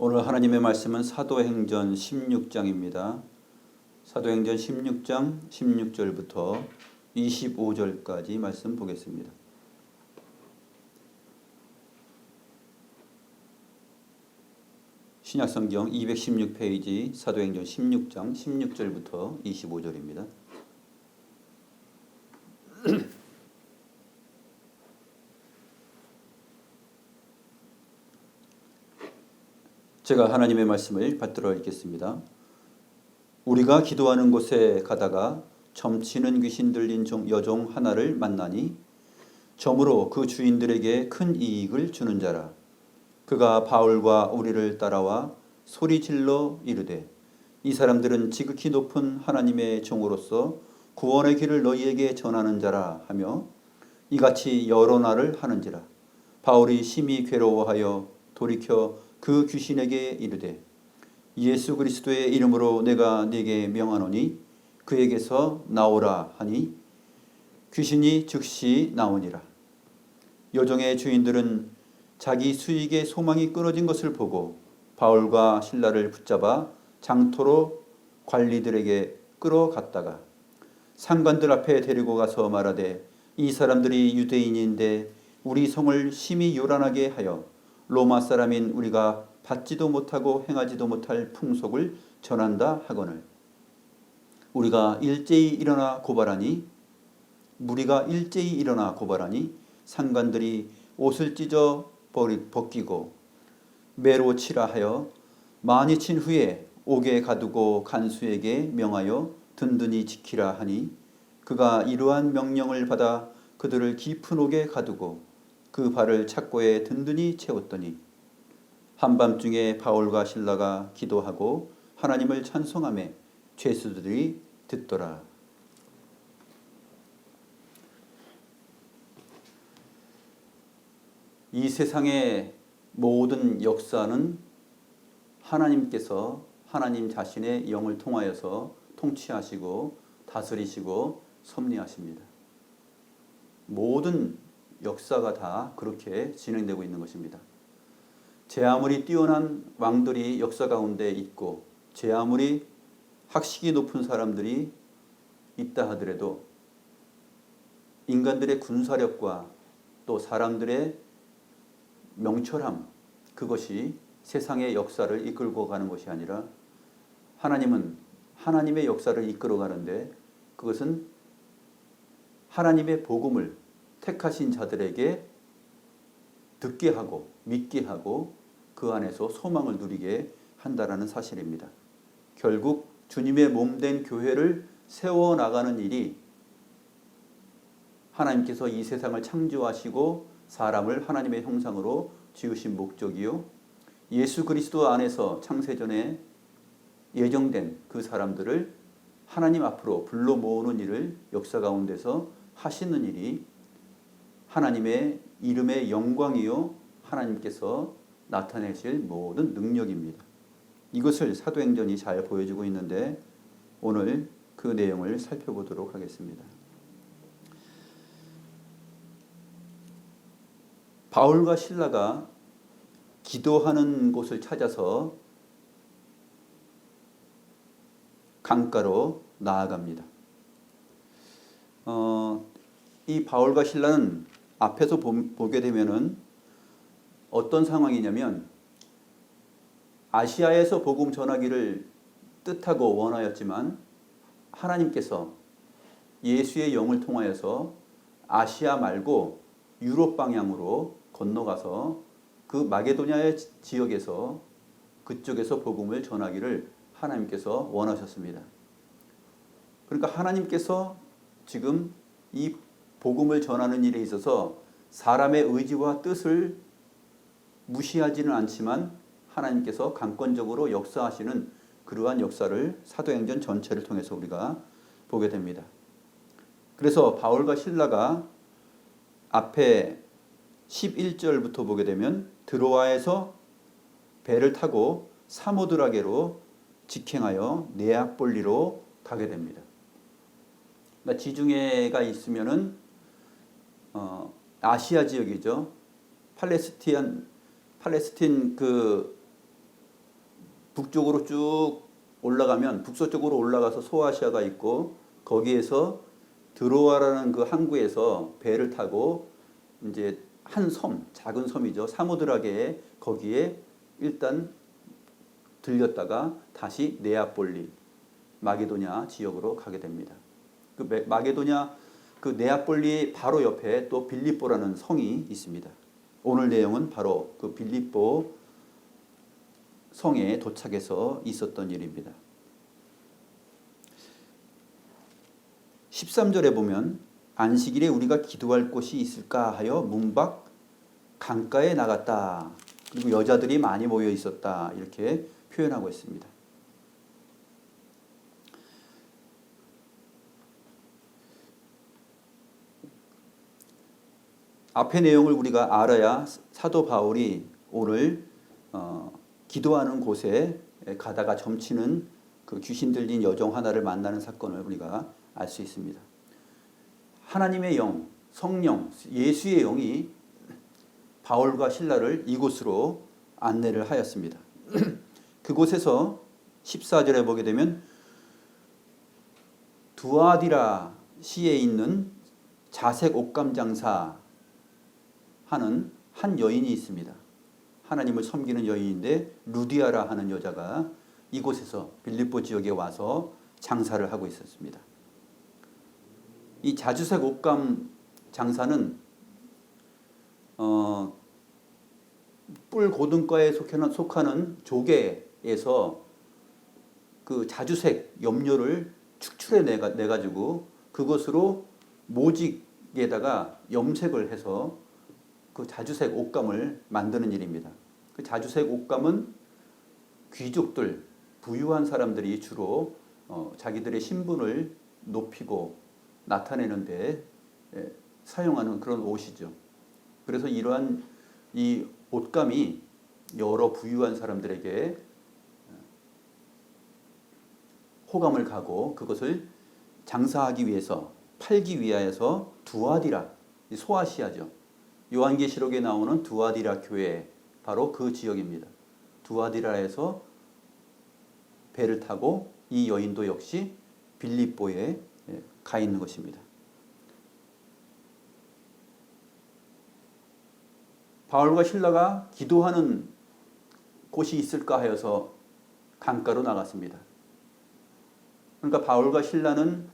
오늘 하나님의 말씀은 사도행전 16장입니다. 사도행전 16장 16절부터 25절까지 말씀 보겠습니다. 신약성경 216페이지 사도행전 16장 16절부터 25절입니다. 제가 하나님의 말씀을 받들어 읽겠습니다. 우리가 기도하는 곳에 가다가 점치는 귀신 들린 여종 하나를 만나니 점으로 그 주인들에게 큰 이익을 주는 자라. 그가 바울과 우리를 따라와 소리질러 이르되 이 사람들은 지극히 높은 하나님의 종으로서 구원의 길을 너희에게 전하는 자라 하며 이같이 여러 날을 하는지라. 바울이 심히 괴로워하여 돌이켜 그 귀신에게 이르되 예수 그리스도의 이름으로 내가 네게 명하노니 그에게서 나오라 하니 귀신이 즉시 나오니라. 여종의 주인들은 자기 수익의 소망이 끊어진 것을 보고 바울과 실라를 붙잡아 장토로 관리들에게 끌어갔다가 상관들 앞에 데리고 가서 말하되 이 사람들이 유대인인데 우리 성을 심히 요란하게 하여 로마 사람인 우리가 받지도 못하고 행하지도 못할 풍속을 전한다 하거늘 무리가 일제히 일어나 고발하니 상관들이 옷을 찢어 벗기고 매로 치라 하여 많이 친 후에 옥에 가두고 간수에게 명하여 든든히 지키라 하니 그가 이러한 명령을 받아 그들을 깊은 옥에 가두고 그 발을 착고에 든든히 채웠더니 한밤중에 바울과 실라가 기도하고 하나님을 찬송하며 죄수들이 듣더라. 이 세상의 모든 역사는 하나님께서 하나님 자신의 영을 통하여서 통치하시고 다스리시고 섭리하십니다. 모든 역사가 다 그렇게 진행되고 있는 것입니다. 제 아무리 뛰어난 왕들이 역사 가운데 있고 제 아무리 학식이 높은 사람들이 있다 하더라도 인간들의 군사력과 또 사람들의 명철함, 그것이 세상의 역사를 이끌고 가는 것이 아니라 하나님은 하나님의 역사를 이끌어 가는데 그것은 하나님의 복음을 택하신 자들에게 듣게 하고 믿게 하고 그 안에서 소망을 누리게 한다라는 사실입니다. 결국 주님의 몸된 교회를 세워나가는 일이 하나님께서 이 세상을 창조하시고 사람을 하나님의 형상으로 지으신 목적이요, 예수 그리스도 안에서 창세전에 예정된 그 사람들을 하나님 앞으로 불러 모으는 일을 역사 가운데서 하시는 일이 하나님의 이름의 영광이요 하나님께서 나타내실 모든 능력입니다. 이것을 사도행전이 잘 보여주고 있는데 오늘 그 내용을 살펴보도록 하겠습니다. 바울과 실라가 기도하는 곳을 찾아서 강가로 나아갑니다. 이 바울과 실라는 앞에서 보게 되면은 어떤 상황이냐면 아시아에서 복음 전하기를 뜻하고 원하였지만 하나님께서 예수의 영을 통하여서 아시아 말고 유럽 방향으로 건너가서 그 마게도냐의 지역에서 그쪽에서 복음을 전하기를 하나님께서 원하셨습니다. 그러니까 하나님께서 지금 이 복음을 전하는 일에 있어서 사람의 의지와 뜻을 무시하지는 않지만 하나님께서 강권적으로 역사하시는 그러한 역사를 사도행전 전체를 통해서 우리가 보게 됩니다. 그래서 바울과 실라가 앞에 11절부터 보게 되면 드로아에서 배를 타고 사모드라게로 직행하여 네아폴리로 가게 됩니다. 그러니까 지중해가 있으면은 아시아 지역이죠. 팔레스틴 그 북쪽으로 쭉 올라가면 북서쪽으로 올라가서 소아시아가 있고 거기에서 드로아라는 그 항구에서 배를 타고 이제 한 섬, 작은 섬이죠. 사무드라게에 거기에 일단 들렸다가 다시 네아폴리, 마게도냐 지역으로 가게 됩니다. 그 마게도냐 그 네아폴리 바로 옆에 또 빌립보라는 성이 있습니다. 오늘 내용은 바로 그 빌립보 성에 도착해서 있었던 일입니다. 13절에 보면 안식일에 우리가 기도할 곳이 있을까 하여 문 밖 강가에 나갔다. 그리고 여자들이 많이 모여 있었다. 이렇게 표현하고 있습니다. 앞의 내용을 우리가 알아야 사도 바울이 오늘 기도하는 곳에 가다가 점치는 그 귀신 들린 여종 하나를 만나는 사건을 우리가 알 수 있습니다. 하나님의 영, 성령, 예수의 영이 바울과 실라를 이곳으로 안내를 하였습니다. 그곳에서 14절에 보게 되면 두아디라 시에 있는 자색 옷감 장사 하는 한 여인이 있습니다. 하나님을 섬기는 여인인데 루디아라 하는 여자가 이곳에서 빌립보 지역에 와서 장사를 하고 있었습니다. 이 자주색 옷감 장사는 뿔 고등과에 속하는 조개에서 그 자주색 염료를 축출해 내가지고 그것으로 모직에다가 염색을 해서 그 자주색 옷감을 만드는 일입니다. 그 자주색 옷감은 귀족들, 부유한 사람들이 주로 자기들의 신분을 높이고 나타내는 데 사용하는 그런 옷이죠. 그래서 이러한 이 옷감이 여러 부유한 사람들에게 호감을 가고 그것을 장사하기 위해서 팔기 위하여서 두아디라, 소아시아죠. 요한계시록에 나오는 두아디라 교회 바로 그 지역입니다. 두아디라에서 배를 타고 이 여인도 역시 빌립보에 가 있는 것입니다. 바울과 실라가 기도하는 곳이 있을까 하여서 강가로 나갔습니다. 그러니까 바울과 실라는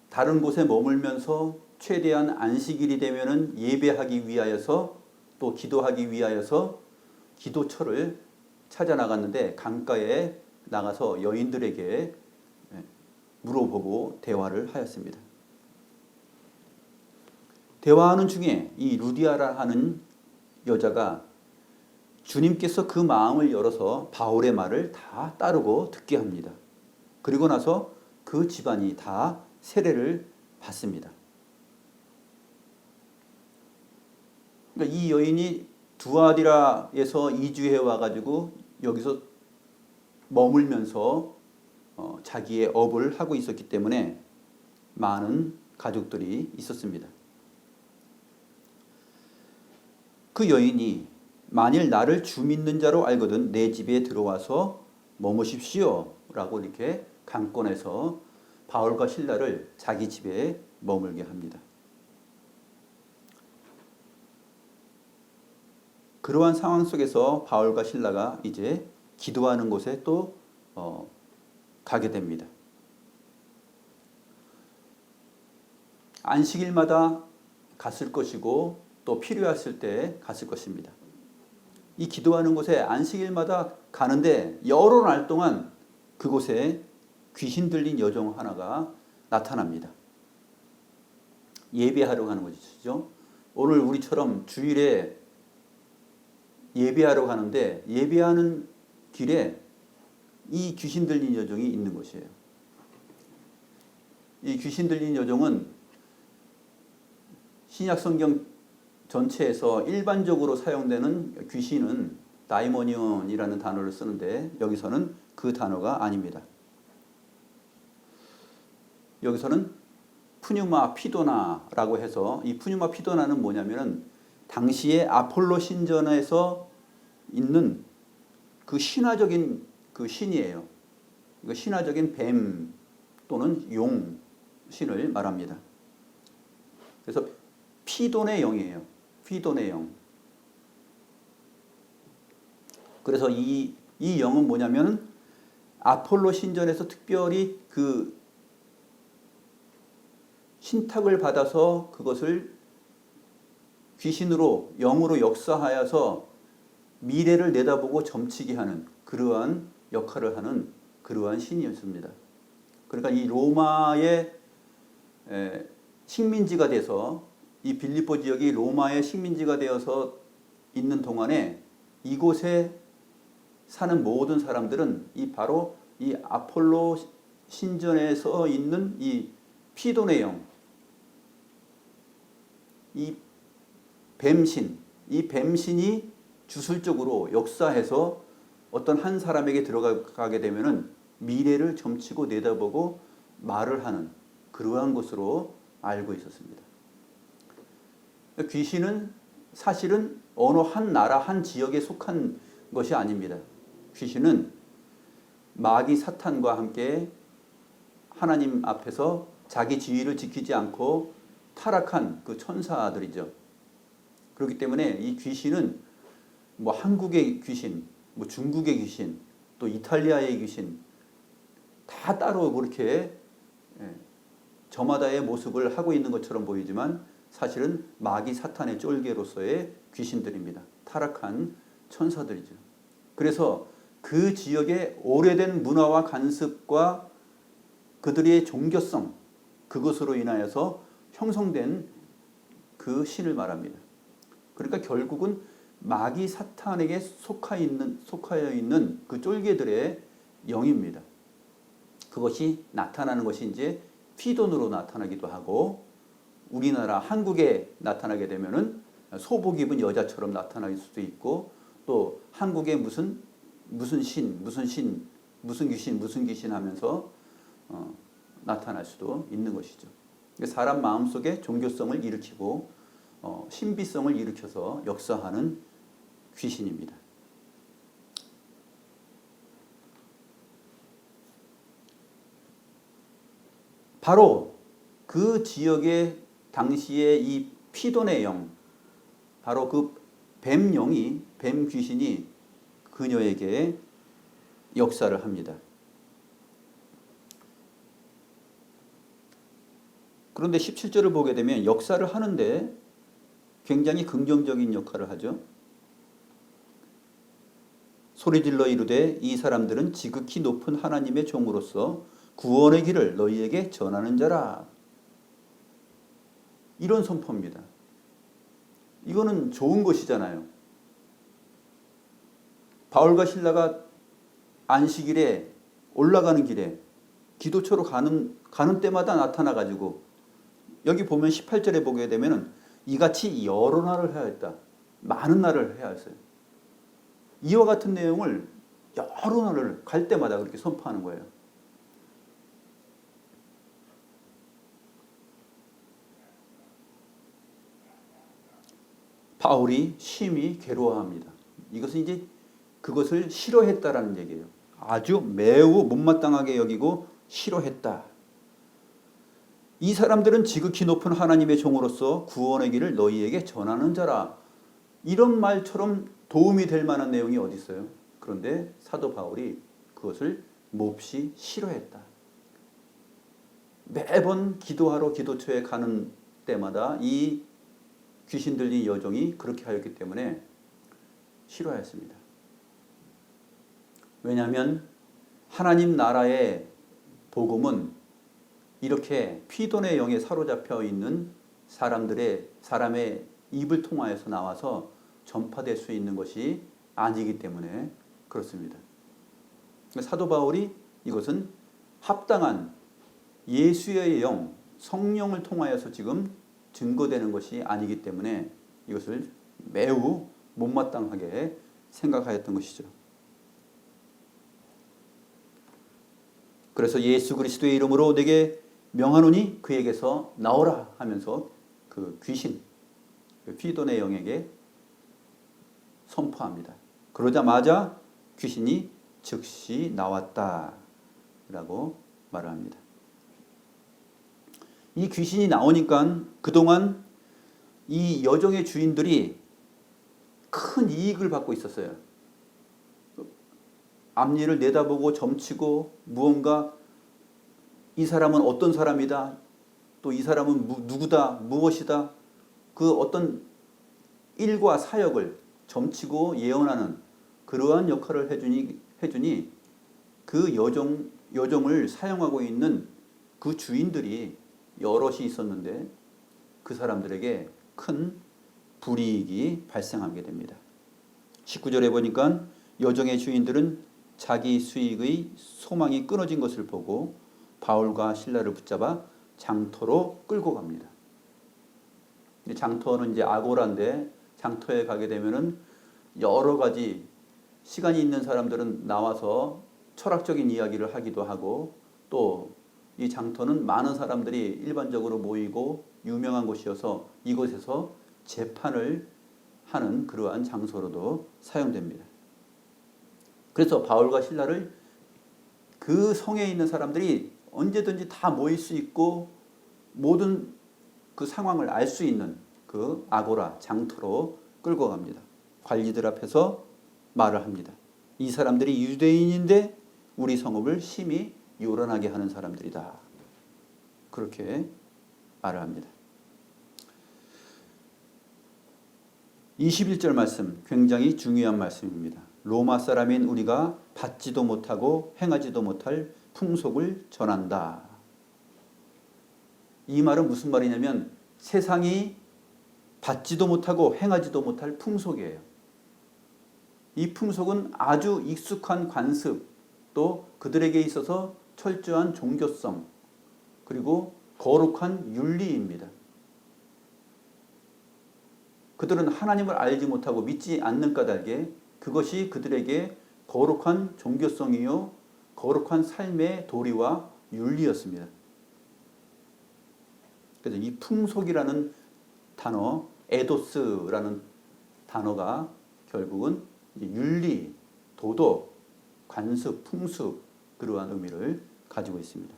다른 곳에 머물면서 최대한 안식일이 되면은 예배하기 위하여서 또 기도하기 위하여서 기도처를 찾아 나갔는데 강가에 나가서 여인들에게 물어보고 대화를 하였습니다. 대화하는 중에 이 루디아라 하는 여자가 주님께서 그 마음을 열어서 바울의 말을 다 따르고 듣게 합니다. 그리고 나서 그 집안이 다 세례를 받습니다. 그러니까 이 여인이 두아디라에서 이주해 와가지고 여기서 머물면서 자기의 업을 하고 있었기 때문에 많은 가족들이 있었습니다. 그 여인이 만일 나를 주 믿는 자로 알거든 내 집에 들어와서 머무십시오 라고 이렇게 강권해서 바울과 실라를 자기 집에 머물게 합니다. 그러한 상황 속에서 바울과 실라가 이제 기도하는 곳에 또 가게 됩니다. 안식일마다 갔을 것이고 또 필요했을 때 갔을 것입니다. 이 기도하는 곳에 안식일마다 가는데 여러 날 동안 그곳에 귀신 들린 여종 하나가 나타납니다. 예배하러 가는 것이죠. 오늘 우리처럼 주일에 예배하러 가는데 예배하는 길에 이 귀신 들린 여종이 있는 것이에요. 이 귀신 들린 여종은 신약 성경 전체에서 일반적으로 사용되는 귀신은 다이모니온이라는 단어를 쓰는데 여기서는 그 단어가 아닙니다. 여기서는 푸뉴마 피도나라고 해서 이 푸뉴마 피도나는 뭐냐면은 당시에 아폴로 신전에서 있는 그 신화적인 그 신이에요. 이거 신화적인 뱀 또는 용 신을 말합니다. 그래서 피돈의 영이에요. 피돈의 영. 그래서 이 영은 뭐냐면 아폴로 신전에서 특별히 그 신탁을 받아서 그것을 귀신으로 영으로 역사하여서 미래를 내다보고 점치게 하는 그러한 역할을 하는 그러한 신이었습니다. 그러니까 이 로마의 식민지가 돼서 이 빌립보 지역이 로마의 식민지가 되어서 있는 동안에 이곳에 사는 모든 사람들은 바로 이 아폴로 신전에서 있는 이 피돈의 영, 이 뱀신, 이 뱀신이 주술적으로 역사해서 어떤 한 사람에게 들어가게 되면은 미래를 점치고 내다보고 말을 하는 그러한 것으로 알고 있었습니다. 귀신은 사실은 어느 한 나라 한 지역에 속한 것이 아닙니다. 귀신은 마귀 사탄과 함께 하나님 앞에서 자기 지위를 지키지 않고 타락한 그 천사들이죠. 그렇기 때문에 이 귀신은 뭐 한국의 귀신, 뭐 중국의 귀신, 또 이탈리아의 귀신 다 따로 그렇게 저마다의 모습을 하고 있는 것처럼 보이지만 사실은 마귀 사탄의 쫄개로서의 귀신들입니다. 타락한 천사들이죠. 그래서 그 지역의 오래된 문화와 관습과 그들의 종교성, 그것으로 인하여서 형성된 그 신을 말합니다. 그러니까 결국은 마귀 사탄에게 속하여 있는 그 쫄개들의 영입니다. 그것이 나타나는 것이 이제 피돈으로 나타나기도 하고 우리나라 한국에 나타나게 되면은 소복 입은 여자처럼 나타날 수도 있고 또 한국에 무슨 신, 무슨 귀신 하면서 나타날 수도 있는 것이죠. 사람 마음속에 종교성을 일으키고 신비성을 일으켜서 역사하는 귀신입니다. 바로 그 지역의 당시에 이 피돈의 영, 바로 그 뱀영이, 뱀 귀신이 그녀에게 역사를 합니다. 그런데 17절을 보게 되면 역사를 하는데 굉장히 긍정적인 역할을 하죠. 소리질러 이르되 이 사람들은 지극히 높은 하나님의 종으로서 구원의 길을 너희에게 전하는 자라. 이런 선포입니다. 이거는 좋은 것이잖아요. 바울과 실라가 안식일에 올라가는 길에 기도처로 가는 때마다 나타나가지고 여기 보면 18절에 보게 되면 이같이 여러 날을 해야 했다. 많은 날을 해야 했어요. 이와 같은 내용을 여러 날을 갈 때마다 그렇게 선포하는 거예요. 바울이 심히 괴로워합니다. 이것은 이제 그것을 싫어했다라는 얘기예요. 아주 매우 못마땅하게 여기고 싫어했다. 이 사람들은 지극히 높은 하나님의 종으로서 구원의 길을 너희에게 전하는 자라. 이런 말처럼 도움이 될 만한 내용이 어디 있어요? 그런데 사도 바울이 그것을 몹시 싫어했다. 매번 기도하러 기도처에 가는 때마다 이 귀신 들린 여종이 그렇게 하였기 때문에 싫어했습니다. 왜냐하면 하나님 나라의 복음은 이렇게 피돈의 영에 사로잡혀 있는 사람의 입을 통하여서 나와서 전파될 수 있는 것이 아니기 때문에 그렇습니다. 사도 바울이 이것은 합당한 예수의 영, 성령을 통하여서 지금 증거되는 것이 아니기 때문에 이것을 매우 못마땅하게 생각하였던 것이죠. 그래서 예수 그리스도의 이름으로 내게 명하노니 그에게서 나오라 하면서 그 귀신, 그 피돈의 영에게 선포합니다. 그러자마자 귀신이 즉시 나왔다라고 말을 합니다. 이 귀신이 나오니까 그동안 이 여종의 주인들이 큰 이익을 받고 있었어요. 앞니를 내다보고 점치고 무언가 이 사람은 어떤 사람이다, 또 이 사람은 누구다, 무엇이다, 그 어떤 일과 사역을 점치고 예언하는 그러한 역할을 해주니 그 여종을 사용하고 있는 그 주인들이 여럿이 있었는데 그 사람들에게 큰 불이익이 발생하게 됩니다. 19절에 보니까 여종의 주인들은 자기 수익의 소망이 끊어진 것을 보고 바울과 실라를 붙잡아 장터로 끌고 갑니다. 장터는 이제 아고라인데 장터에 가게 되면은 여러 가지 시간이 있는 사람들은 나와서 철학적인 이야기를 하기도 하고, 또 이 장터는 많은 사람들이 일반적으로 모이고 유명한 곳이어서 이곳에서 재판을 하는 그러한 장소로도 사용됩니다. 그래서 바울과 실라를 그 성에 있는 사람들이 언제든지 다 모일 수 있고 모든 그 상황을 알 수 있는 그 아고라 장터로 끌고 갑니다. 관리들 앞에서 말을 합니다. 이 사람들이 유대인인데 우리 성읍을 심히 요란하게 하는 사람들이다. 그렇게 말을 합니다. 21절 말씀 굉장히 중요한 말씀입니다. 로마 사람인 우리가 받지도 못하고 행하지도 못할 풍속을 전한다. 이 말은 무슨 말이냐면 세상이 받지도 못하고 행하지도 못할 풍속이에요. 이 풍속은 아주 익숙한 관습, 또 그들에게 있어서 철저한 종교성, 그리고 거룩한 윤리입니다. 그들은 하나님을 알지 못하고 믿지 않는 까닭에 그것이 그들에게 거룩한 종교성이요 거룩한 삶의 도리와 윤리였습니다. 그래서 이 풍속이라는 단어, 에도스라는 단어가 결국은 윤리, 도덕, 관습, 풍습 그러한 의미를 가지고 있습니다.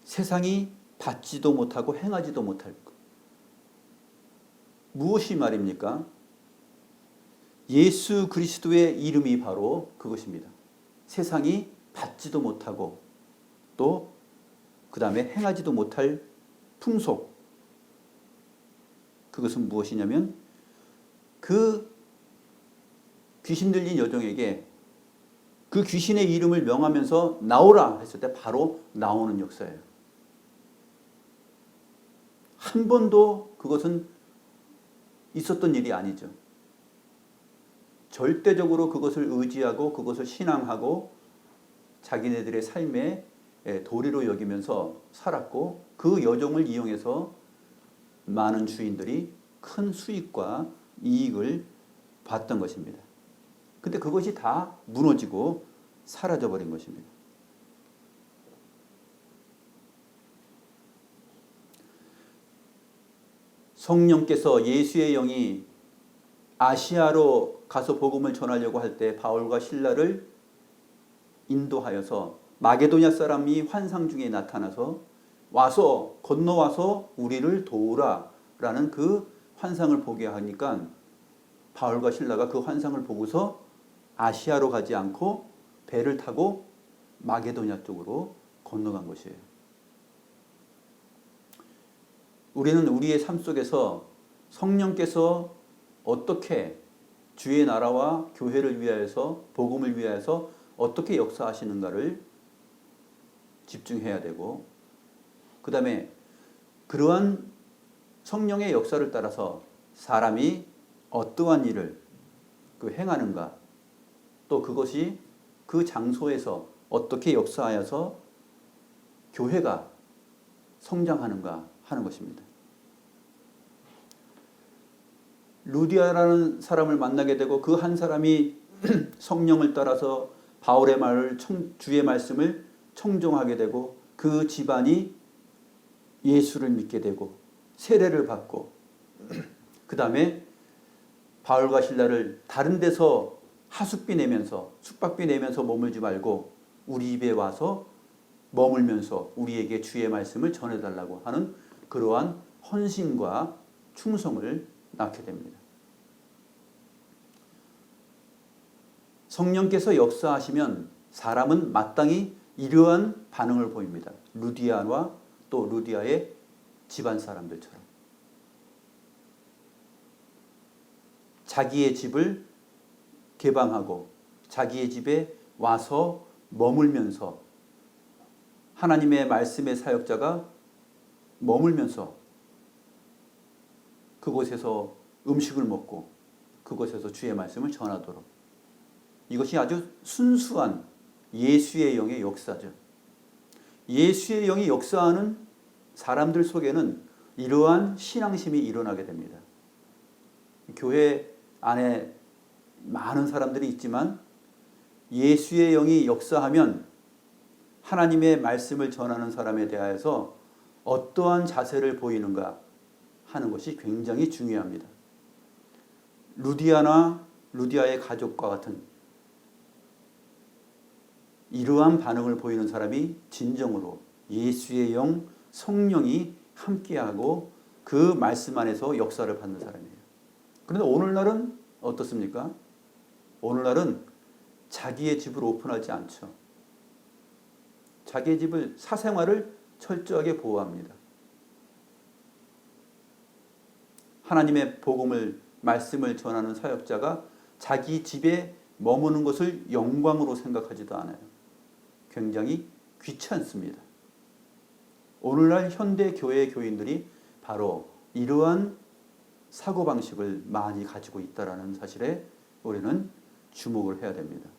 세상이 받지도 못하고 행하지도 못할 것. 무엇이 말입니까? 예수 그리스도의 이름이 바로 그것입니다. 세상이 받지도 못하고 또 그 다음에 행하지도 못할 풍속. 그것은 무엇이냐면 그 귀신 들린 여종에게 그 귀신의 이름을 명하면서 나오라 했을 때 바로 나오는 역사예요. 한 번도 그것은 있었던 일이 아니죠. 절대적으로 그것을 의지하고 그것을 신앙하고 자기네들의 삶의 도리로 여기면서 살았고 그 여종을 이용해서 많은 주인들이 큰 수익과 이익을 봤던 것입니다. 근데 그것이 다 무너지고 사라져버린 것입니다. 성령께서 예수의 영이 아시아로 가서 복음을 전하려고 할 때 바울과 실라를 인도하여서 마게도냐 사람이 환상 중에 나타나서 와서 건너와서 우리를 도우라 라는 그 환상을 보게 하니까 바울과 실라가 그 환상을 보고서 아시아로 가지 않고 배를 타고 마게도냐 쪽으로 건너간 것이에요. 우리는 우리의 삶 속에서 성령께서 어떻게 주의 나라와 교회를 위하여서 복음을 위하여서 어떻게 역사하시는가를 집중해야 되고, 그 다음에 그러한 성령의 역사를 따라서 사람이 어떠한 일을 행하는가, 또 그것이 그 장소에서 어떻게 역사하여서 교회가 성장하는가 하는 것입니다. 루디아라는 사람을 만나게 되고 그 한 사람이 성령을 따라서 바울의 말을 주의 말씀을 청종하게 되고 그 집안이 예수를 믿게 되고 세례를 받고 그 다음에 바울과 실라를 다른 데서 하숙비 내면서 숙박비 내면서 머물지 말고 우리 집에 와서 머물면서 우리에게 주의 말씀을 전해달라고 하는 그러한 헌신과 충성을 낳게 됩니다. 성령께서 역사하시면 사람은 마땅히 이러한 반응을 보입니다. 루디아와 또 루디아의 집안 사람들처럼 자기의 집을 개방하고 자기의 집에 와서 머물면서 하나님의 말씀의 사역자가 머물면서 그곳에서 음식을 먹고 그곳에서 주의 말씀을 전하도록, 이것이 아주 순수한 예수의 영의 역사죠. 예수의 영이 역사하는 사람들 속에는 이러한 신앙심이 일어나게 됩니다. 교회 안에 많은 사람들이 있지만 예수의 영이 역사하면 하나님의 말씀을 전하는 사람에 대하여서 어떠한 자세를 보이는가 하는 것이 굉장히 중요합니다. 루디아나 루디아의 가족과 같은 이러한 반응을 보이는 사람이 진정으로 예수의 영, 성령이 함께하고 그 말씀 안에서 역사를 받는 사람이에요. 그런데 오늘날은 어떻습니까? 오늘날은 자기의 집을 오픈하지 않죠. 자기의 집을, 사생활을 철저하게 보호합니다. 하나님의 복음을, 말씀을 전하는 사역자가 자기 집에 머무는 것을 영광으로 생각하지도 않아요. 굉장히 귀찮습니다. 오늘날 현대 교회 교인들이 바로 이러한 사고방식을 많이 가지고 있다는 사실에 우리는 주목을 해야 됩니다.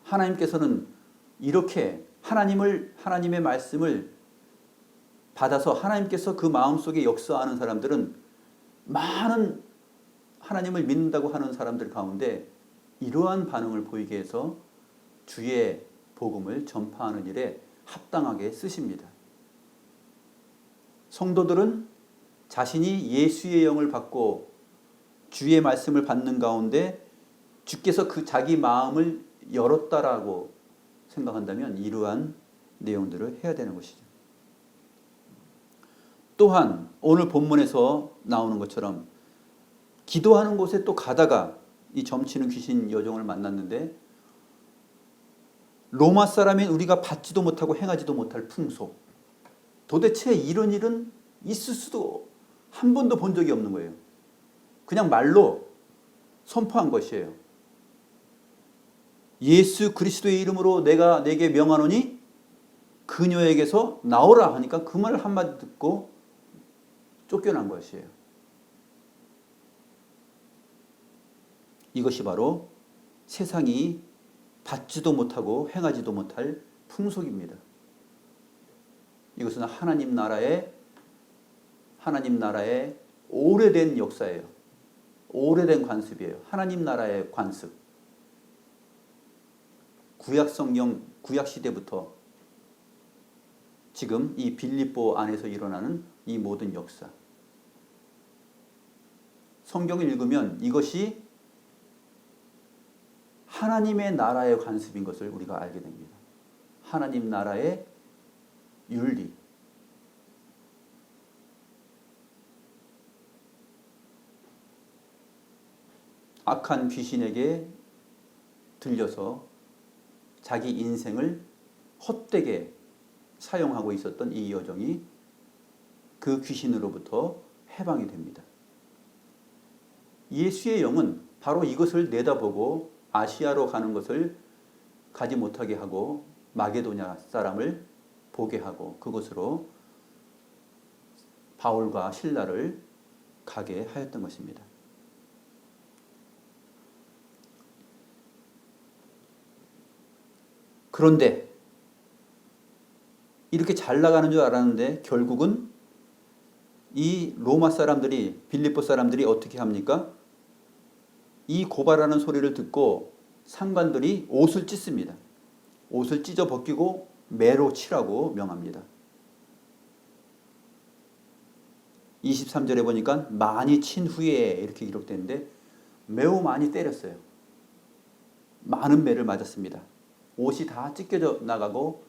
하나님께서는 이렇게 하나님의 말씀을 받아서 하나님께서 그 마음속에 역사하는 사람들은 많은 하나님을 믿는다고 하는 사람들 가운데 이러한 반응을 보이게 해서 주의 복음을 전파하는 일에 합당하게 쓰십니다. 성도들은 자신이 예수의 영을 받고 주의 말씀을 받는 가운데 주께서 그 자기 마음을 열었다라고 생각한다면 이러한 내용들을 해야 되는 것이죠. 또한 오늘 본문에서 나오는 것처럼 기도하는 곳에 또 가다가 이 점치는 귀신 여종을 만났는데 로마 사람인 우리가 받지도 못하고 행하지도 못할 풍속, 도대체 이런 일은 있을 수도 한 번도 본 적이 없는 거예요. 그냥 말로 선포한 것이에요. 예수 그리스도의 이름으로 내가 내게 명하노니 그녀에게서 나오라 하니까 그 말 한마디 듣고 쫓겨난 것이에요. 이것이 바로 세상이 받지도 못하고 행하지도 못할 풍속입니다. 이것은 하나님 나라의 오래된 역사예요. 오래된 관습이에요. 하나님 나라의 관습. 구약성경, 구약시대부터 지금 이 빌립보 안에서 일어나는 이 모든 역사. 성경을 읽으면 이것이 하나님의 나라의 관습인 것을 우리가 알게 됩니다. 하나님 나라의 윤리. 악한 귀신에게 들려서 자기 인생을 헛되게 사용하고 있었던 이 여종이 그 귀신으로부터 해방이 됩니다. 예수의 영은 바로 이것을 내다보고 아시아로 가는 것을 가지 못하게 하고 마게도냐 사람을 보게 하고 그곳으로 바울과 실라를 가게 하였던 것입니다. 그런데 이렇게 잘 나가는 줄 알았는데 결국은 이 로마 사람들이, 빌립보 사람들이 어떻게 합니까? 이 고발하는 소리를 듣고 상관들이 옷을 찢습니다. 옷을 찢어 벗기고 매로 치라고 명합니다. 23절에 보니까 많이 친 후에 이렇게 기록되는데 매우 많이 때렸어요. 많은 매를 맞았습니다. 옷이 다 찢겨져 나가고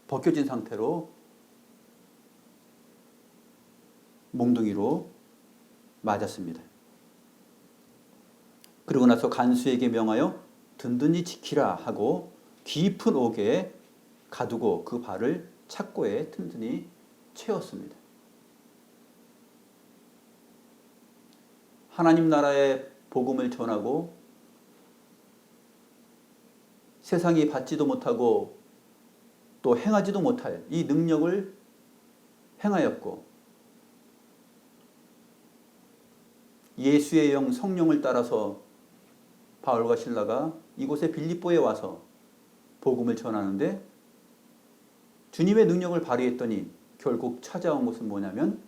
벗겨진 상태로 몽둥이로 맞았습니다. 그러고 나서 간수에게 명하여 든든히 지키라 하고 깊은 옥에 가두고 그 발을 착고에 튼튼히 채웠습니다. 하나님 나라의 복음을 전하고 세상이 받지도 못하고 또 행하지도 못할 이 능력을 행하였고 예수의 영 성령을 따라서 바울과 실라가 이곳에 빌립보에 와서 복음을 전하는데 주님의 능력을 발휘했더니 결국 찾아온 것은 뭐냐면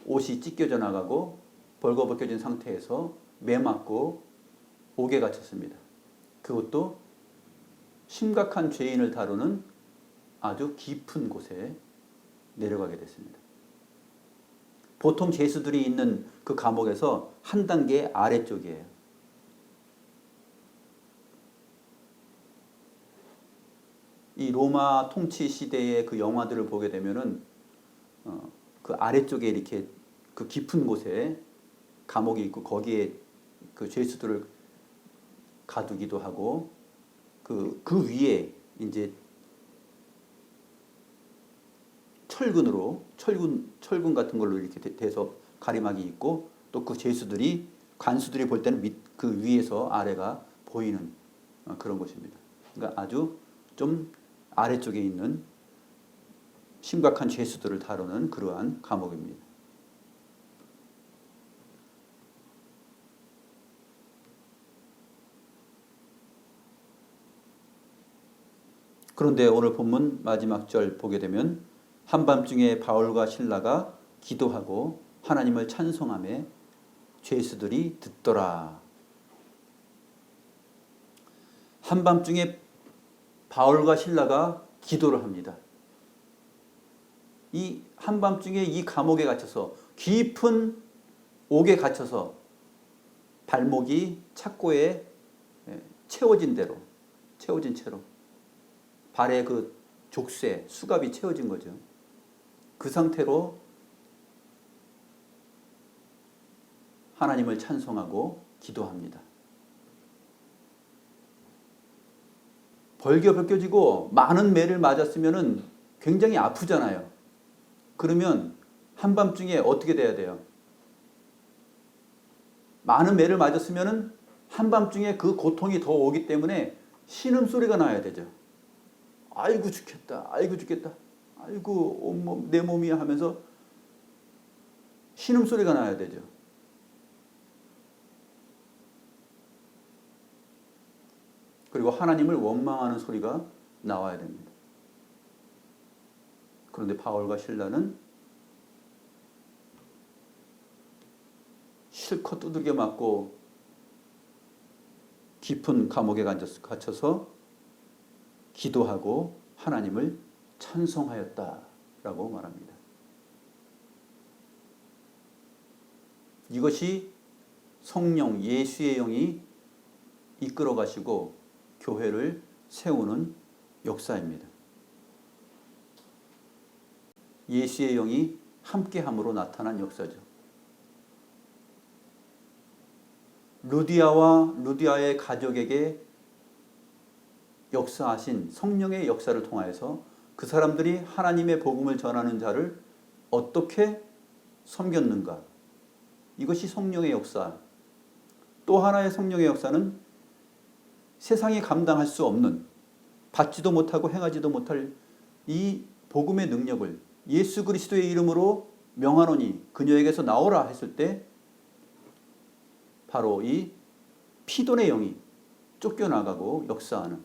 옷이 찢겨져 나가고 벌거벗겨진 상태에서 매 맞고 옥에 갇혔습니다. 그것도 심각한 죄인을 다루는 아주 깊은 곳에 내려가게 됐습니다. 보통 죄수들이 있는 그 감옥에서 한 단계 아래쪽이에요. 이 로마 통치 시대의 그 영화들을 보게 되면은 그 아래쪽에 이렇게 그 깊은 곳에 감옥이 있고 거기에 그 죄수들을 가두기도 하고 그 위에 이제 철근 같은 걸로 이렇게 돼서 가림막이 있고 또 그 죄수들이 간수들이 볼 때는 그 위에서 아래가 보이는 그런 곳입니다. 그러니까 아주 좀 아래쪽에 있는 심각한 죄수들을 다루는 그러한 감옥입니다. 그런데 오늘 본문 마지막 절 보게 되면 한밤중에 바울과 실라가 기도하고 하나님을 찬송하며 죄수들이 듣더라. 한밤중에 바울과 실라가 기도를 합니다. 이 한밤중에 이 감옥에 갇혀서 깊은 옥에 갇혀서 발목이 착고에 채워진 채로 발에 그 족쇄, 수갑이 채워진 거죠. 그 상태로 하나님을 찬송하고 기도합니다. 벌겨벗겨지고 많은 매를 맞았으면 굉장히 아프잖아요. 그러면 한밤중에 어떻게 돼야 돼요? 많은 매를 맞았으면 한밤중에 그 고통이 더 오기 때문에 신음소리가 나야 되죠. 아이고 죽겠다. 아이고 죽겠다. 아이고 온몸, 내 몸이 하면서 신음소리가 나야 되죠. 그리고 하나님을 원망하는 소리가 나와야 됩니다. 그런데 바울과 실라는 실컷 두들겨 맞고 깊은 감옥에 갇혀서 기도하고 하나님을 찬송하였다라고 말합니다. 이것이 성령 예수의 영이 이끌어 가시고 교회를 세우는 역사입니다. 예수의 영이 함께함으로 나타난 역사죠. 루디아와 루디아의 가족에게 역사하신 성령의 역사를 통하여서 그 사람들이 하나님의 복음을 전하는 자를 어떻게 섬겼는가. 이것이 성령의 역사. 또 하나의 성령의 역사는 세상이 감당할 수 없는, 받지도 못하고 행하지도 못할 이 복음의 능력을 예수 그리스도의 이름으로 명하노니 그녀에게서 나오라 했을 때 바로 이 피돈의 영이 쫓겨나가고 역사하는,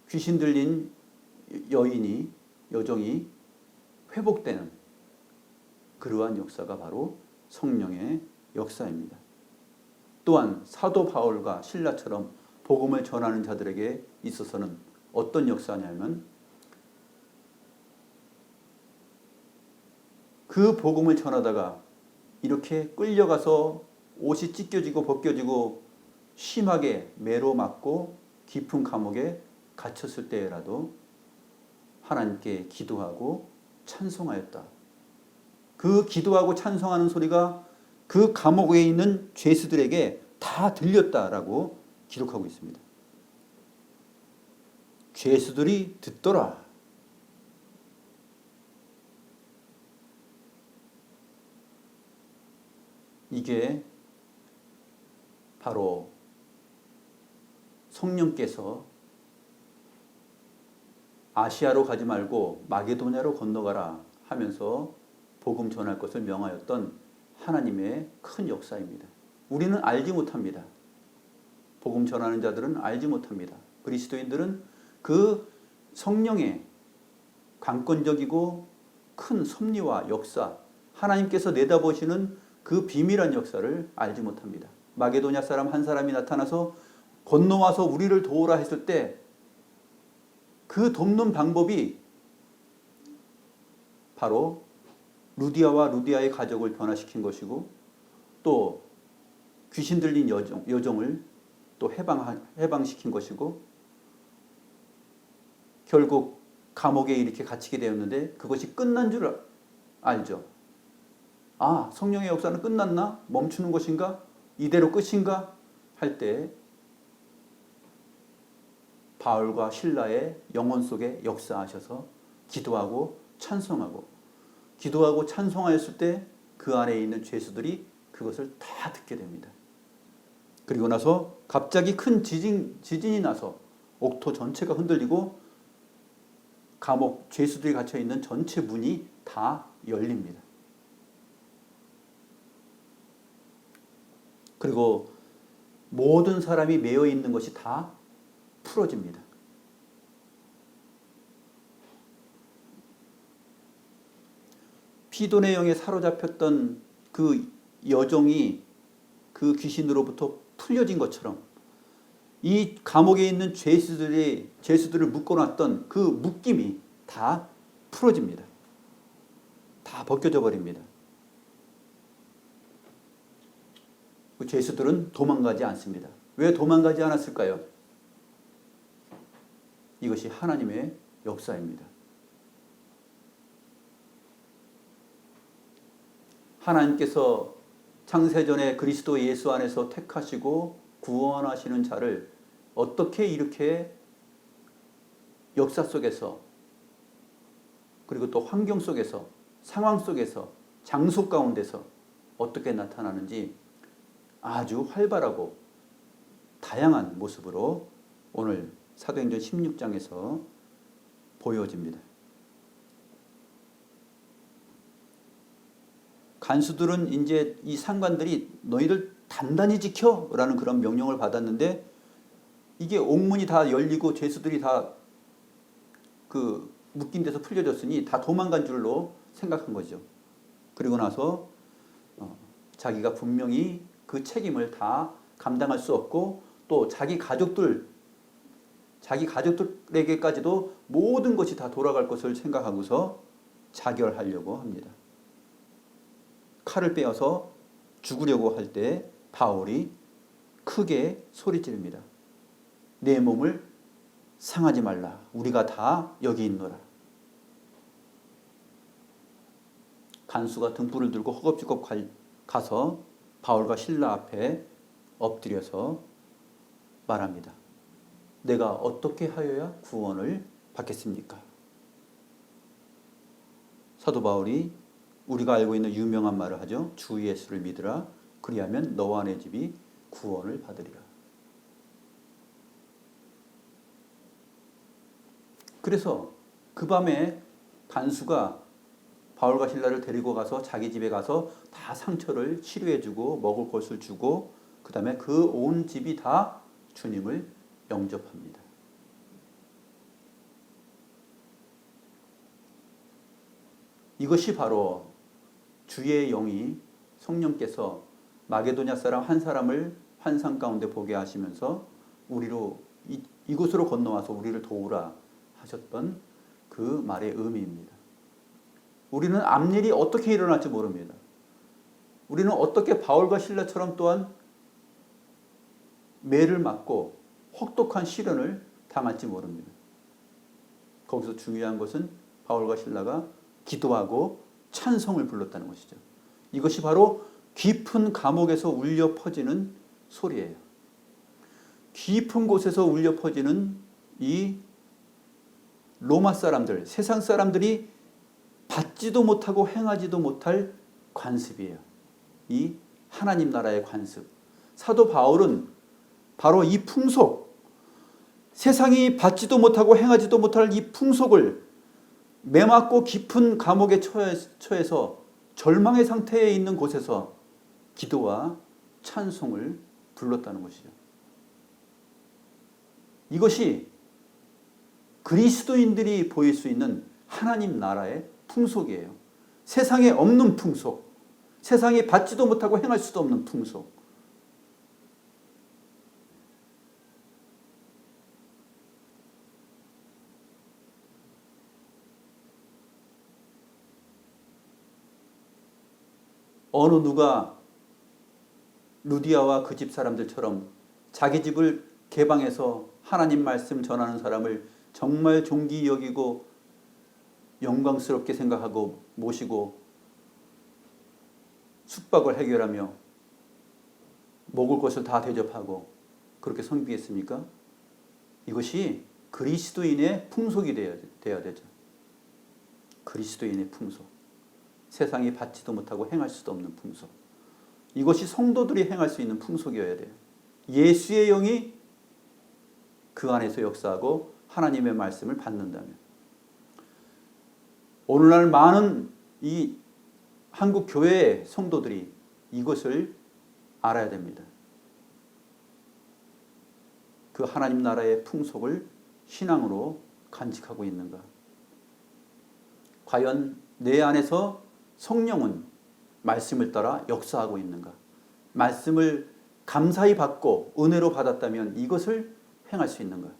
귀신 들린 여종이 회복되는 그러한 역사가 바로 성령의 역사입니다. 또한 사도 바울과 실라처럼 복음을 전하는 자들에게 있어서는 어떤 역사냐면 그 복음을 전하다가 이렇게 끌려가서 옷이 찢겨지고 벗겨지고 심하게 매로 맞고 깊은 감옥에 갇혔을 때라도 하나님께 기도하고 찬송하였다. 그 기도하고 찬송하는 소리가 그 감옥에 있는 죄수들에게 다 들렸다라고 기록하고 있습니다. 죄수들이 듣더라. 이게 바로 성령께서 아시아로 가지 말고 마게도냐로 건너가라 하면서 복음 전할 것을 명하였던 하나님의 큰 역사입니다. 우리는 알지 못합니다. 복음 전하는 자들은 알지 못합니다. 그리스도인들은 그 성령의 강권적이고 큰 섭리와 역사, 하나님께서 내다보시는 그 비밀한 역사를 알지 못합니다. 마게도냐 사람 한 사람이 나타나서 건너와서 우리를 도우라 했을 때 그 돕는 방법이 바로 루디아와 루디아의 가족을 변화시킨 것이고 또 귀신 들린 여종을 또 해방시킨 것이고 결국 감옥에 이렇게 갇히게 되었는데 그것이 끝난 줄 알죠. 아, 성령의 역사는 끝났나? 멈추는 것인가? 이대로 끝인가? 할 때 바울과 실라의 영혼 속에 역사하셔서 기도하고 찬송하였을 때 그 안에 있는 죄수들이 그것을 다 듣게 됩니다. 그리고 나서 갑자기 큰 지진이 나서 옥토 전체가 흔들리고 감옥 죄수들이 갇혀 있는 전체 문이 다 열립니다. 그리고 모든 사람이 매여 있는 것이 다 풀어집니다. 피돈의 영에 사로잡혔던 그 여종이 그 귀신으로부터 풀려진 것처럼 이 감옥에 있는 죄수들을 묶어놨던 그 묶임이 다 풀어집니다. 다 벗겨져 버립니다. 그 죄수들은 도망가지 않습니다. 왜 도망가지 않았을까요? 이것이 하나님의 역사입니다. 하나님께서 창세전에 그리스도 예수 안에서 택하시고 구원하시는 자를 어떻게 이렇게 역사 속에서 그리고 또 환경 속에서 상황 속에서 장소 가운데서 어떻게 나타나는지 아주 활발하고 다양한 모습으로 오늘 사도행전 16장에서 보여집니다. 간수들은 이제 이 상관들이 너희들 단단히 지켜 라는 그런 명령을 받았는데 이게 옥문이 다 열리고 죄수들이 다 그 묶인 데서 풀려졌으니 다 도망간 줄로 생각한 거죠. 그리고 나서 자기가 분명히 그 책임을 다 감당할 수 없고 또 자기 가족들에게까지도 모든 것이 다 돌아갈 것을 생각하고서 자결하려고 합니다. 칼을 빼어서 죽으려고 할 때 바울이 크게 소리지릅니다. 내 몸을 상하지 말라. 우리가 다 여기 있노라. 간수가 등불을 들고 허겁지겁 가서 바울과 실라 앞에 엎드려서 말합니다. 내가 어떻게 하여야 구원을 받겠습니까? 사도 바울이 우리가 알고 있는 유명한 말을 하죠. 주 예수를 믿으라. 그리하면 너와 내 집이 구원을 받으리라. 그래서 그 밤에 간수가 바울과 실라를 데리고 가서 자기 집에 가서 다 상처를 치료해주고 먹을 것을 주고 그 다음에 그 온 집이 다 주님을 영접합니다. 이것이 바로 주의 영이 성령께서 마게도냐 사람 한 사람을 환상 가운데 보게 하시면서 우리로 이곳으로 건너와서 우리를 도우라 하셨던 그 말의 의미입니다. 우리는 앞일이 어떻게 일어날지 모릅니다. 우리는 어떻게 바울과 실라처럼 또한 매를 맞고 혹독한 시련을 당할지 모릅니다. 거기서 중요한 것은 바울과 실라가 기도하고 찬송을 불렀다는 것이죠. 이것이 바로 깊은 감옥에서 울려 퍼지는 소리예요. 깊은 곳에서 울려 퍼지는 이 로마 사람들, 세상 사람들이 받지도 못하고 행하지도 못할 관습이에요. 이 하나님 나라의 관습. 사도 바울은 바로 이 풍속, 세상이 받지도 못하고 행하지도 못할 이 풍속을 매맞고 깊은 감옥에 처해서 절망의 상태에 있는 곳에서 기도와 찬송을 불렀다는 것이죠. 이것이 그리스도인들이 보일 수 있는 하나님 나라의 풍속이에요. 세상에 없는 풍속, 세상이 받지도 못하고 행할 수도 없는 풍속. 어느 누가 루디아와 그 집 사람들처럼 자기 집을 개방해서 하나님 말씀 전하는 사람을 정말 존귀 여기고 영광스럽게 생각하고 모시고 숙박을 해결하며 먹을 것을 다 대접하고 그렇게 섬기겠습니까? 이것이 그리스도인의 풍속이 되어야 되죠. 그리스도인의 풍속. 세상이 받지도 못하고 행할 수도 없는 풍속. 이것이 성도들이 행할 수 있는 풍속이어야 돼요. 예수의 영이 그 안에서 역사하고 하나님의 말씀을 받는다면. 오늘날 많은 이 한국 교회의 성도들이 이것을 알아야 됩니다. 그 하나님 나라의 풍속을 신앙으로 간직하고 있는가? 과연 내 안에서 성령은 말씀을 따라 역사하고 있는가? 말씀을 감사히 받고 은혜로 받았다면 이것을 행할 수 있는가?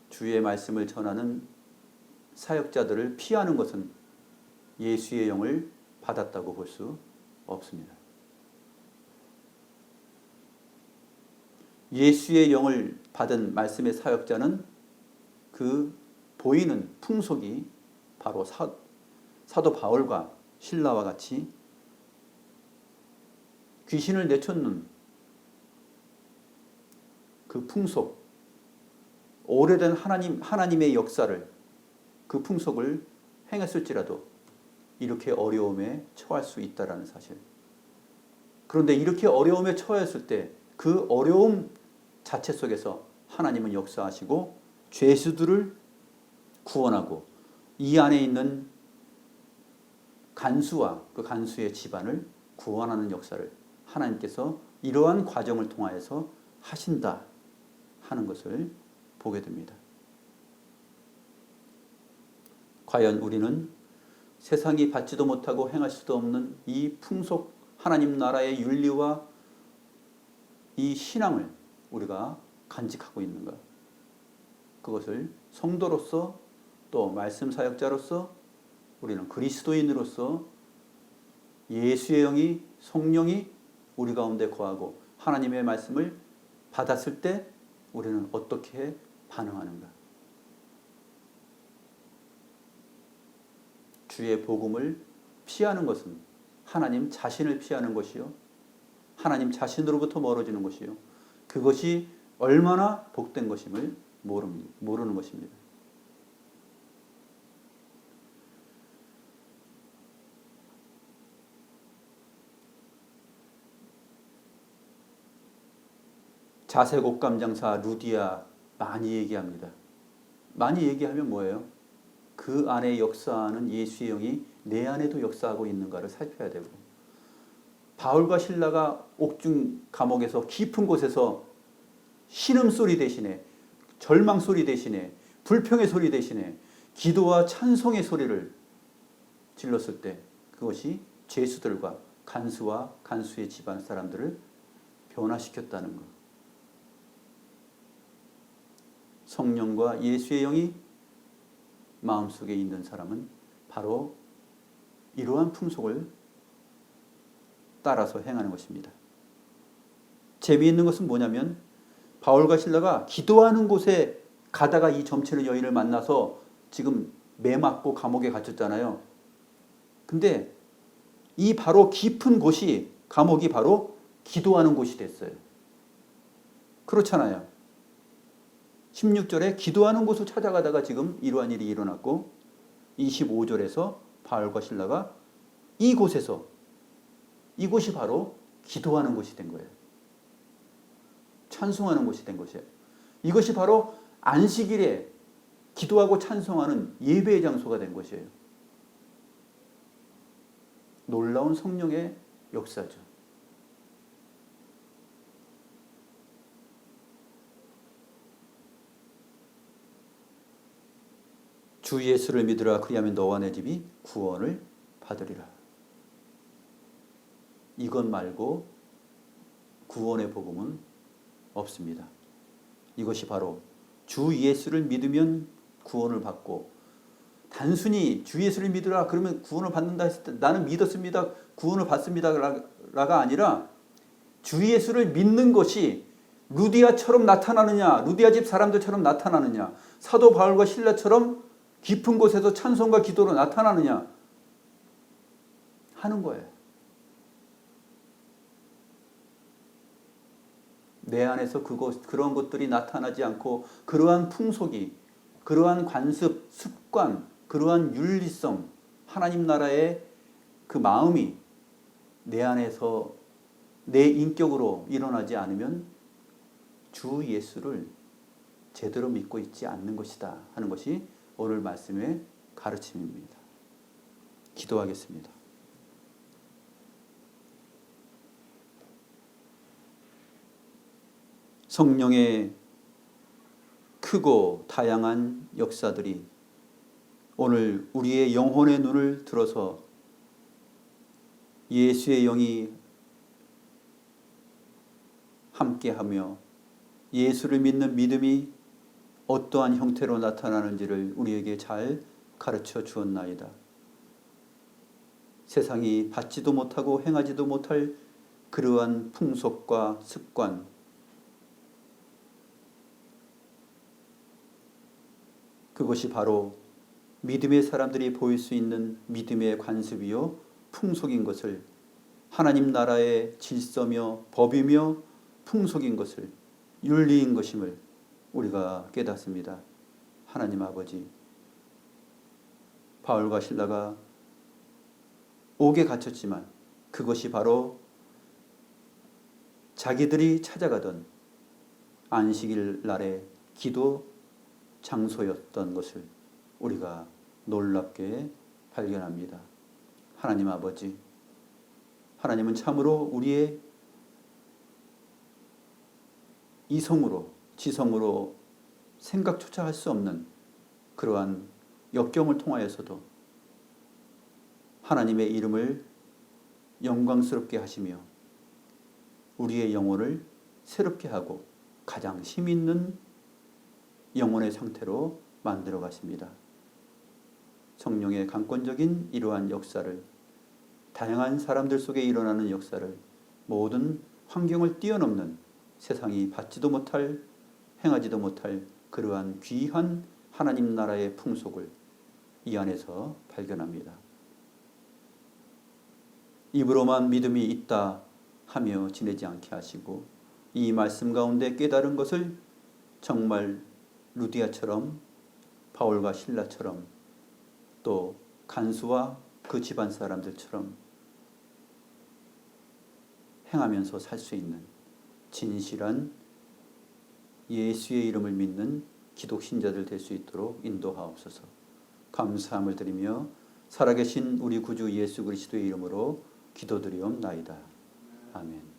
주의 말씀을 전하는 사역자들을 피하는 것은 예수의 영을 받았다고 볼 수 없습니다. 예수의 영을 받은 말씀의 사역자는 그 보이는 풍속이 바로 사도 바울과 실라와 같이 귀신을 내쫓는 그 풍속, 오래된 하나님의 역사를, 그 풍속을 행했을지라도 이렇게 어려움에 처할 수 있다는 사실. 그런데 이렇게 어려움에 처했을 때 그 어려움 자체 속에서 하나님은 역사하시고 죄수들을 구원하고 이 안에 있는 간수와 그 간수의 집안을 구원하는 역사를 하나님께서 이러한 과정을 통하여서 하신다 하는 것을 보게 됩니다. 과연 우리는 세상이 받지도 못하고 행할 수도 없는 이 풍속 하나님 나라의 윤리와 이 신앙을 우리가 간직하고 있는가? 그것을 성도로서 또 말씀 사역자로서 우리는 그리스도인으로서 예수의 영이 성령이 우리 가운데 거하고 하나님의 말씀을 받았을 때 우리는 어떻게 반응하는가? 주의 복음을 피하는 것은 하나님 자신을 피하는 것이요, 하나님 자신으로부터 멀어지는 것이요, 그것이 얼마나 복된 것임을 모르는 것입니다. 자색 옷감 장사 루디아 많이 얘기합니다. 많이 얘기하면 뭐예요? 그 안에 역사하는 예수의 영이 내 안에도 역사하고 있는가를 살펴야 되고, 바울과 실라가 옥중 감옥에서 깊은 곳에서 신음소리 대신에, 절망소리 대신에, 불평의 소리 대신에 기도와 찬송의 소리를 질렀을 때 그것이 죄수들과 간수와 간수의 집안 사람들을 변화시켰다는 것. 성령과 예수의 영이 마음속에 있는 사람은 바로 이러한 풍속을 따라서 행하는 것입니다. 재미있는 것은 뭐냐면 바울과 실라가 기도하는 곳에 가다가 이 점치는 여인을 만나서 지금 매 맞고 감옥에 갇혔잖아요. 근데 이 바로 깊은 곳이, 감옥이 바로 기도하는 곳이 됐어요. 그렇잖아요. 16절에 기도하는 곳을 찾아가다가 지금 이러한 일이 일어났고 25절에서 바울과 실라가 이곳에서, 이곳이 바로 기도하는 곳이 된 거예요. 찬송하는 곳이 된 것이에요. 이것이 바로 안식일에 기도하고 찬송하는 예배의 장소가 된 것이에요. 놀라운 성령의 역사죠. 주 예수를 믿으라. 그리하면 너와 내 집이 구원을 받으리라. 이것 말고 구원의 복음은 없습니다. 이것이 바로 주 예수를 믿으면 구원을 받고, 단순히 주 예수를 믿으라 그러면 구원을 받는다 했을 때 나는 믿었습니다, 구원을 받습니다가 아니라 주 예수를 믿는 것이 루디아처럼 나타나느냐, 루디아 집 사람들처럼 나타나느냐, 사도 바울과 실라처럼 깊은 곳에서 찬송과 기도로 나타나느냐 하는 거예요. 내 안에서 그런 것들이 나타나지 않고, 그러한 풍속이, 그러한 관습, 습관, 그러한 윤리성, 하나님 나라의 그 마음이 내 안에서 내 인격으로 일어나지 않으면 주 예수를 제대로 믿고 있지 않는 것이다 하는 것이 오늘 말씀의 가르침입니다. 기도하겠습니다. 성령의 크고 다양한 역사들이 오늘 우리의 영혼의 눈을 들어서 예수의 영이 함께하며 예수를 믿는 믿음이 어떠한 형태로 나타나는지를 우리에게 잘 가르쳐 주었나이다. 세상이 받지도 못하고 행하지도 못할 그러한 풍속과 습관, 그것이 바로 믿음의 사람들이 보일 수 있는 믿음의 관습이요 풍속인 것을, 하나님 나라의 질서며 법이며 풍속인 것을, 윤리인 것임을 우리가 깨닫습니다. 하나님 아버지, 바울과 실라가 옥에 갇혔지만 그것이 바로 자기들이 찾아가던 안식일 날의 기도 장소였던 것을 우리가 놀랍게 발견합니다. 하나님 아버지, 하나님은 참으로 우리의 이성으로, 지성으로 생각조차 할 수 없는 그러한 역경을 통하여서도 하나님의 이름을 영광스럽게 하시며 우리의 영혼을 새롭게 하고 가장 힘 있는 영혼의 상태로 만들어 가십니다. 성령의 강권적인 이러한 역사를, 다양한 사람들 속에 일어나는 역사를, 모든 환경을 뛰어넘는 세상이 받지도 못할, 행하지도 못할 그러한 귀한 하나님 나라의 풍속을 이 안에서 발견합니다. 입으로만 믿음이 있다 하며 지내지 않게 하시고, 이 말씀 가운데 깨달은 것을 정말 루디아처럼, 바울과 실라처럼, 또 간수와 그 집안 사람들처럼 행하면서 살 수 있는 진실한 예수의 이름을 믿는 기독 신자들 될 수 있도록 인도하옵소서. 감사함을 드리며 살아계신 우리 구주 예수 그리스도의 이름으로 기도드리옵나이다. 아멘.